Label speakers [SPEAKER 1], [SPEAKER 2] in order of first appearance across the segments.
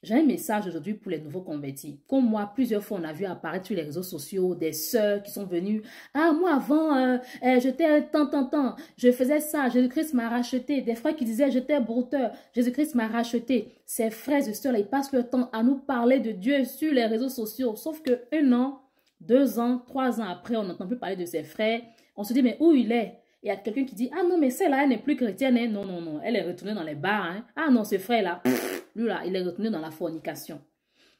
[SPEAKER 1] J'ai un message aujourd'hui pour les nouveaux convertis. Comme moi, plusieurs fois, on a vu apparaître sur les réseaux sociaux des sœurs qui sont venues. Ah, moi, avant, j'étais tant. Je faisais ça. Jésus-Christ m'a racheté. Des frères qui disaient, j'étais brouteur. Jésus-Christ m'a racheté. Ces frères et sœurs, là, ils passent leur temps à nous parler de Dieu sur les réseaux sociaux. Sauf que 1 an, 2 ans, 3 ans après, on n'entend plus parler de ses frères. On se dit, mais où il est? Il y a quelqu'un qui dit, ah non, mais celle-là, elle n'est plus chrétienne. Hein? Non, elle est retournée dans les bars. Hein? Ah non, ce frère-là, lui là, il est retenu dans la fornication.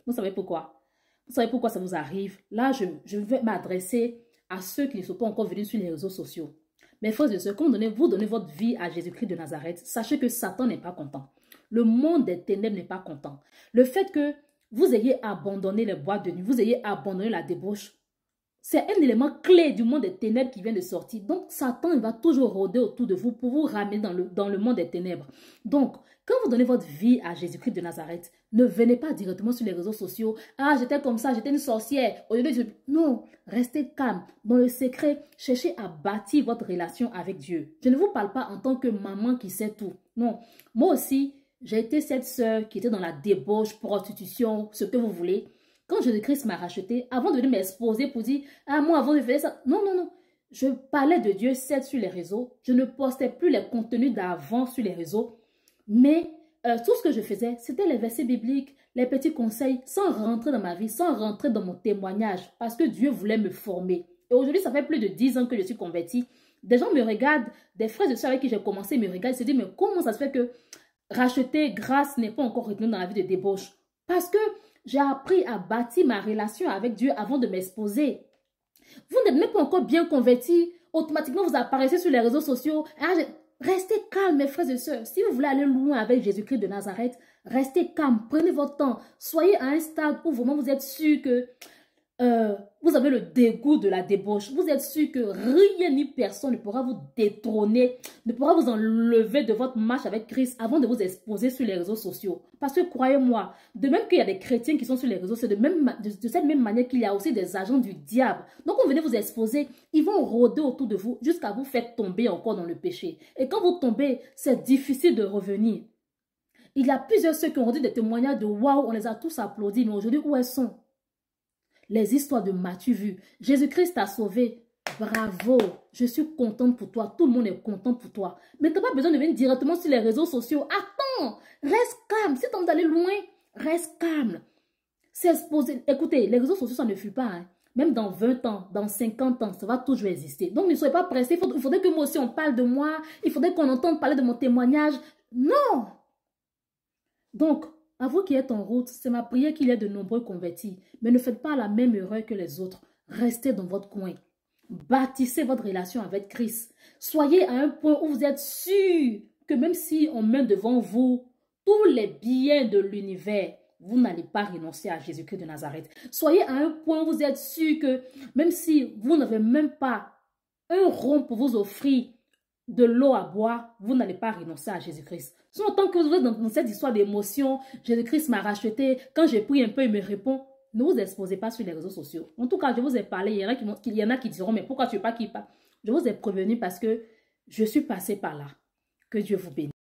[SPEAKER 1] Vous savez pourquoi? Vous savez pourquoi ça vous arrive? Là, je vais m'adresser à ceux qui ne sont pas encore venus sur les réseaux sociaux. Mes frères et sœurs, quand vous donnez votre vie à Jésus-Christ de Nazareth, sachez que Satan n'est pas content. Le monde des ténèbres n'est pas content. Le fait que vous ayez abandonné les boîtes de nuit, vous ayez abandonné la débauche, c'est un élément clé du monde des ténèbres qui vient de sortir. Donc, Satan, il va toujours rôder autour de vous pour vous ramener dans le monde des ténèbres. Donc, quand vous donnez votre vie à Jésus-Christ de Nazareth, ne venez pas directement sur les réseaux sociaux. Ah, j'étais comme ça, j'étais une sorcière. Au lieu de... Non, restez calme. Dans le secret, cherchez à bâtir votre relation avec Dieu. Je ne vous parle pas en tant que maman qui sait tout. Non, moi aussi, j'ai été cette sœur qui était dans la débauche, prostitution, ce que vous voulez. Quand Jésus-Christ m'a racheté, avant de venir m'exposer pour dire, ah, moi, avant de faire ça. Non. Je parlais de Dieu, certes, sur les réseaux. Je ne postais plus les contenus d'avant sur les réseaux. Mais tout ce que je faisais, c'était les versets bibliques, les petits conseils, sans rentrer dans ma vie, sans rentrer dans mon témoignage, parce que Dieu voulait me former. Et aujourd'hui, ça fait plus de 10 ans que je suis convertie. Des gens me regardent, des frères et sœurs avec qui j'ai commencé me regardent, se disent, mais comment ça se fait que racheter grâce n'est pas encore retenu dans la vie de débauche? Parce que j'ai appris à bâtir ma relation avec Dieu avant de m'exposer. Vous n'êtes même pas encore bien converti. Automatiquement, vous apparaissez sur les réseaux sociaux. Restez calme, mes frères et sœurs. Si vous voulez aller loin avec Jésus-Christ de Nazareth, restez calme. Prenez votre temps. Soyez à un stade où vraiment vous êtes sûr que vous avez le dégoût de la débauche. Vous êtes sûr que rien ni personne ne pourra vous détrôner, ne pourra vous enlever de votre marche avec Christ avant de vous exposer sur les réseaux sociaux. Parce que croyez-moi, de même qu'il y a des chrétiens qui sont sur les réseaux, c'est de cette même manière qu'il y a aussi des agents du diable. Donc, quand vous venez vous exposer, ils vont rôder autour de vous jusqu'à vous faire tomber encore dans le péché. Et quand vous tombez, c'est difficile de revenir. Il y a plusieurs ceux qui ont rendu des témoignages de waouh, on les a tous applaudis, mais aujourd'hui, où elles sont? Les histoires de Matthieu vues. Jésus-Christ t'a sauvé. Bravo. Je suis contente pour toi. Tout le monde est content pour toi. Mais tu n'as pas besoin de venir directement sur les réseaux sociaux. Attends. Reste calme. Si tu as envie d'aller loin, reste calme. S'exposer. Écoutez, les réseaux sociaux, ça ne fuit pas. Hein. Même dans 20 ans, dans 50 ans, ça va toujours exister. Donc, ne soyez pas pressés. Il faudrait que moi aussi, on parle de moi. Il faudrait qu'on entende parler de mon témoignage. Non. Donc, à vous qui êtes en route, c'est ma prière qu'il y ait de nombreux convertis. Mais ne faites pas la même erreur que les autres. Restez dans votre coin. Bâtissez votre relation avec Christ. Soyez à un point où vous êtes sûr que même si on met devant vous tous les biens de l'univers, vous n'allez pas renoncer à Jésus-Christ de Nazareth. Soyez à un point où vous êtes sûr que même si vous n'avez même pas un rond pour vous offrir de l'eau à boire, vous n'allez pas renoncer à Jésus-Christ. En tant que vous êtes dans cette histoire d'émotion, Jésus-Christ m'a racheté, quand j'ai pris un peu, il me répond, ne vous exposez pas sur les réseaux sociaux. En tout cas, je vous ai parlé, il y en a qui diront, mais pourquoi tu ne veux pas qu'il parle? Je vous ai prévenu parce que je suis passée par là. Que Dieu vous bénisse.